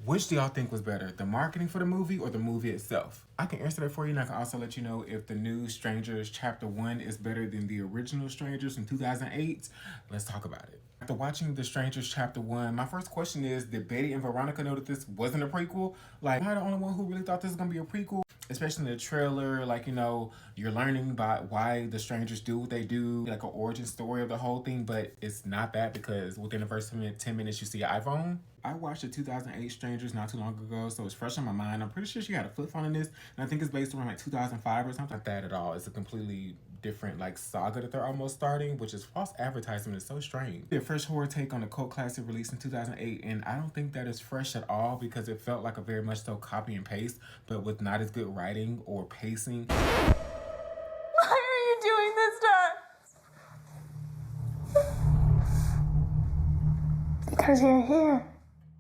Which do y'all think was better, the marketing for the movie or the movie itself? I can answer that for you, and I can also let you know if the new Strangers Chapter 1 is better than the original Strangers from 2008. Let's talk about it. After watching The Strangers Chapter 1, my first question is, did Betty and Veronica know that this wasn't a prequel? Like, am I the only one who really thought this was gonna be a prequel? Especially in the trailer, like, you know, you're learning about why the strangers do what they do, like an origin story of the whole thing, but it's not that because within the first 10 minutes you see an iPhone. I watched the 2008 Strangers not too long ago, so it's fresh on my mind. I'm pretty sure she had a flip phone in this, and I think it's based around like 2005 or something like that at all. It's a completely different like saga that they're almost starting, which is false advertisement. It's so strange. A fresh horror take on a cult classic released in 2008, and I don't think that is fresh at all because it felt like a very much so copy and paste, but with not as good writing or pacing. Why are you doing this to us? Because you're here.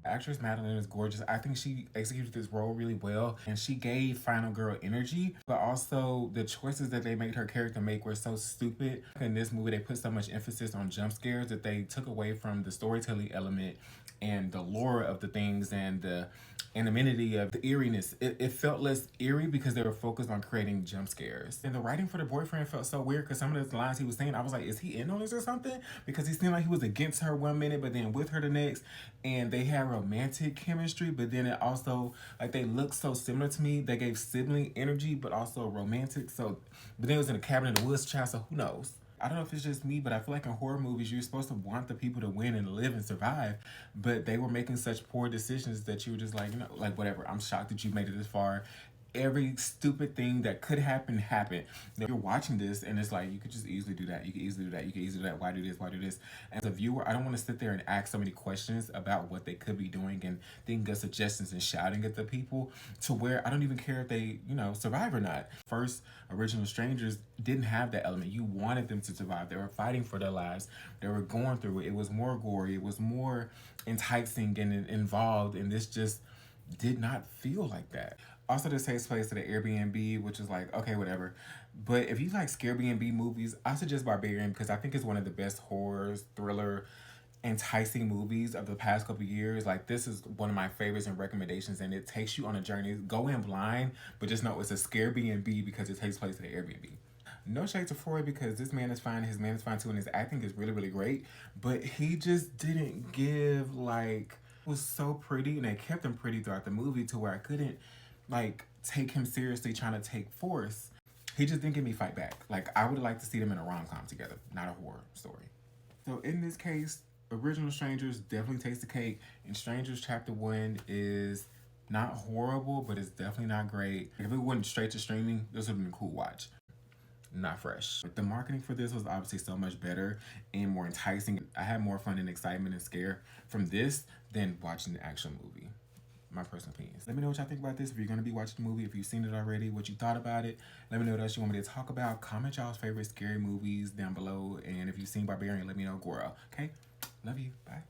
Actress Madeline is gorgeous. I think she executed this role really well, and she gave Final Girl energy, but also the choices that they made her character make were so stupid. In this movie, they put so much emphasis on jump scares that they took away from the storytelling element and the lore of the things and the anonymity of the eeriness. It felt less eerie because they were focused on creating jump scares. And the writing for the boyfriend felt so weird because some of the lines he was saying, I was like, is he in on this or something? Because he seemed like he was against her one minute, but then with her the next. And they had romantic chemistry, but then it also, like, they looked so similar to me. They gave sibling energy, but also romantic. So, but then it was in a cabin in the woods, child, so who knows? I don't know if it's just me, but I feel like in horror movies, you're supposed to want the people to win and live and survive. But they were making such poor decisions that you were just like, you know, like, whatever. I'm shocked that you made it this far. Every stupid thing that could happen happened. You're watching this and it's like, you could just easily do that. You could easily do that. You could easily do that. Why do this? Why do this? As a viewer, I don't want to sit there and ask so many questions about what they could be doing and thinking of suggestions and shouting at the people to where I don't even care if they, you know, survive or not. First, original Strangers didn't have that element. You wanted them to survive. They were fighting for their lives. They were going through it. It was more gory. It was more enticing and involved. And this just did not feel like that. Also, this takes place at an Airbnb, which is like, okay, whatever. But if you like Scarebnb movies, I suggest Barbarian because I think it's one of the best horror, thriller, enticing movies of the past couple years. Like, this is one of my favorites and recommendations, and it takes you on a journey. Go in blind, but just know it's a Scarebnb because it takes place at an Airbnb. No shade to Freud because this man is fine, his man is fine too, and his acting is really, really great. But he just didn't give, like, it was so pretty, and they kept him pretty throughout the movie to where I couldn't like take him seriously trying to take force. He just didn't give me fight back. Like, I would like to see them in a rom-com together, not a horror story. So in this case, Original Strangers definitely takes the cake, and Strangers Chapter 1 is not horrible, but it's definitely not great. If it went straight to streaming, this would have been a cool watch. Not fresh. The marketing for this was obviously so much better and more enticing. I had more fun and excitement and scare from this than watching the actual movie. My personal opinions. Let me know what y'all think about this. If you're going to be watching the movie, if you've seen it already, what you thought about it. Let me know what else you want me to talk about. Comment y'all's favorite scary movies down below. And if you've seen Barbarian, let me know. Goro. Okay? Love you. Bye.